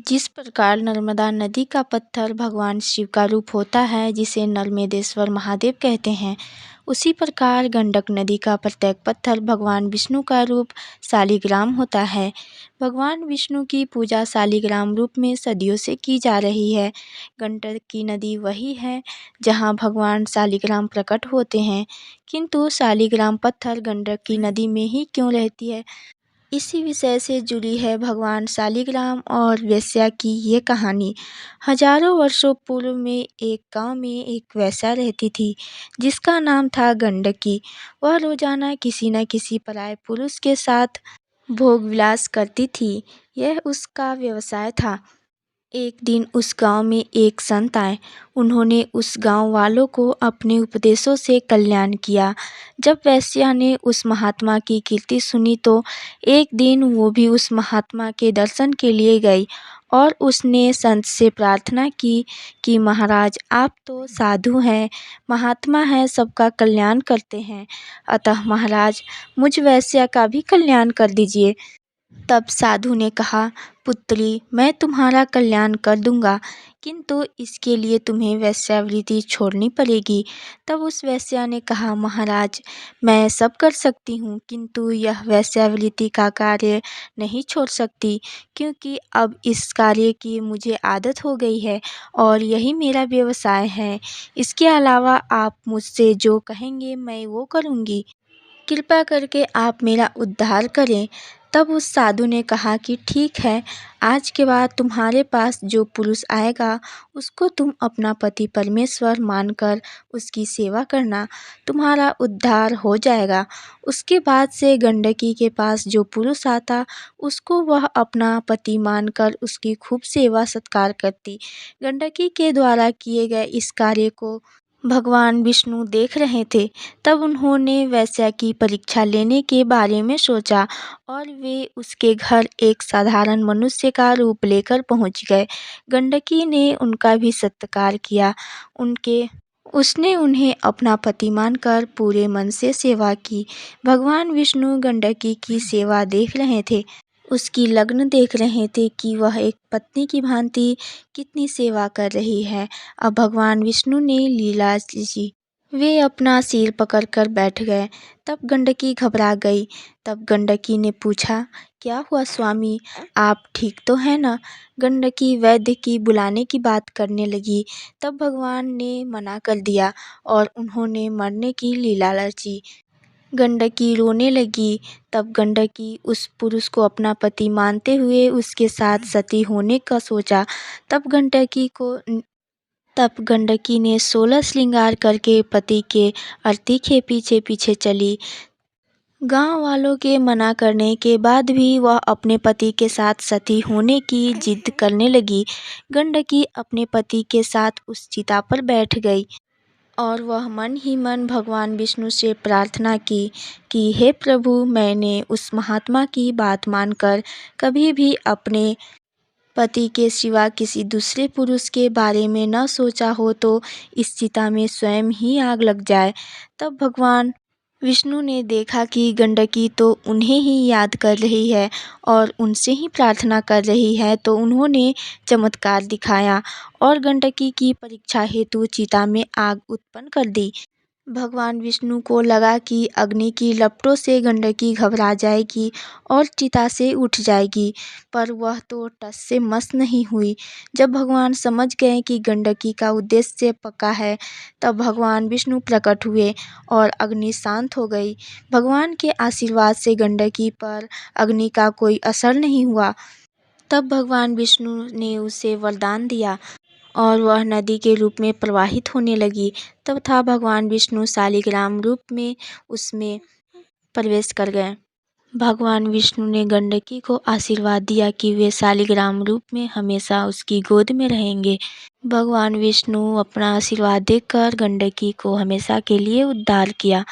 जिस प्रकार नर्मदा नदी का पत्थर भगवान शिव का रूप होता है, जिसे नर्मदेश्वर महादेव कहते हैं, उसी प्रकार गंडक नदी का प्रत्येक पत्थर भगवान विष्णु का रूप शालिग्राम होता है। भगवान विष्णु की पूजा शालिग्राम रूप में सदियों से की जा रही है। गंडक की नदी वही है जहाँ भगवान शालिग्राम प्रकट होते हैं, किंतु शालिग्राम पत्थर गंडक की नदी में ही क्यों रहती है, इसी विषय से जुड़ी है भगवान शालिग्राम और वेश्या की ये कहानी। हजारों वर्षों पूर्व में एक गांव में एक वेश्या रहती थी, जिसका नाम था गंडकी। वह रोजाना किसी न किसी पराये पुरुष के साथ भोग विलास करती थी। यह उसका व्यवसाय था। एक दिन उस गांव में एक संत आए। उन्होंने उस गांव वालों को अपने उपदेशों से कल्याण किया। जब वेश्या ने उस महात्मा की कीर्ति सुनी तो एक दिन वो भी उस महात्मा के दर्शन के लिए गई और उसने संत से प्रार्थना की कि महाराज, आप तो साधु हैं, महात्मा हैं, सबका कल्याण करते हैं, अतः महाराज मुझ वेश्या का भी कल्याण कर दीजिए। तब साधु ने कहा, पुत्री, मैं तुम्हारा कल्याण कर दूंगा, किंतु इसके लिए तुम्हें वेश्यावृत्ति छोड़नी पड़ेगी। तब उस वेश्या ने कहा, महाराज, मैं सब कर सकती हूँ, किंतु यह वेश्यावृत्ति का कार्य नहीं छोड़ सकती, क्योंकि अब इस कार्य की मुझे आदत हो गई है और यही मेरा व्यवसाय है। इसके अलावा आप मुझसे जो कहेंगे मैं वो करूँगी। कृपा करके आप मेरा उद्धार करें। तब उस साधु ने कहा कि ठीक है, आज के बाद तुम्हारे पास जो पुरुष आएगा उसको तुम अपना पति परमेश्वर मानकर उसकी सेवा करना, तुम्हारा उद्धार हो जाएगा। उसके बाद से गंडकी के पास जो पुरुष आता उसको वह अपना पति मानकर उसकी खूब सेवा सत्कार करती। गंडकी के द्वारा किए गए इस कार्य को भगवान विष्णु देख रहे थे। तब उन्होंने वेश्या की परीक्षा लेने के बारे में सोचा और वे उसके घर एक साधारण मनुष्य का रूप लेकर पहुंच गए। गंडकी ने उनका भी सत्कार किया। उसने उन्हें अपना पति मानकर पूरे मन से सेवा की। भगवान विष्णु गंडकी की सेवा देख रहे थे, उसकी लगन देख रहे थे कि वह एक पत्नी की भांति कितनी सेवा कर रही है। अब भगवान विष्णु ने लीला की। वे अपना सिर पकड़कर बैठ गए। तब गंडकी घबरा गई। तब गंडकी ने पूछा, क्या हुआ स्वामी, आप ठीक तो हैं ना? गंडकी वैद्य की बुलाने की बात करने लगी। तब भगवान ने मना कर दिया और उन्होंने मरने की लीला रची। गंडकी रोने लगी। तब गंडकी उस पुरुष को अपना पति मानते हुए उसके साथ सती होने का सोचा। तब गंडकी ने 16 श्रृंगार करके पति के अर्थी के पीछे पीछे चली। गांव वालों के मना करने के बाद भी वह अपने पति के साथ सती होने की जिद करने लगी। गंडकी अपने पति के साथ उस चिता पर बैठ गई और वह मन ही मन भगवान विष्णु से प्रार्थना की कि हे प्रभु, मैंने उस महात्मा की बात मानकर कभी भी अपने पति के सिवा किसी दूसरे पुरुष के बारे में न सोचा हो तो इस चिता में स्वयं ही आग लग जाए। तब भगवान विष्णु ने देखा कि गंडकी तो उन्हें ही याद कर रही है और उनसे ही प्रार्थना कर रही है, तो उन्होंने चमत्कार दिखाया और गंडकी की परीक्षा हेतु चिता में आग उत्पन्न कर दी। भगवान विष्णु को लगा कि अग्नि की लपटों से गंडकी घबरा जाएगी और चिता से उठ जाएगी, पर वह तो टस से मस नहीं हुई। जब भगवान समझ गए कि गंडकी का उद्देश्य पक्का है, तब भगवान विष्णु प्रकट हुए और अग्नि शांत हो गई। भगवान के आशीर्वाद से गंडकी पर अग्नि का कोई असर नहीं हुआ। तब भगवान विष्णु ने उसे वरदान दिया और वह नदी के रूप में प्रवाहित होने लगी। तब था भगवान विष्णु शालिग्राम रूप में उसमें प्रवेश कर गए। भगवान विष्णु ने गंडकी को आशीर्वाद दिया कि वे शालिग्राम रूप में हमेशा उसकी गोद में रहेंगे। भगवान विष्णु अपना आशीर्वाद देकर गंडकी को हमेशा के लिए उद्धार किया।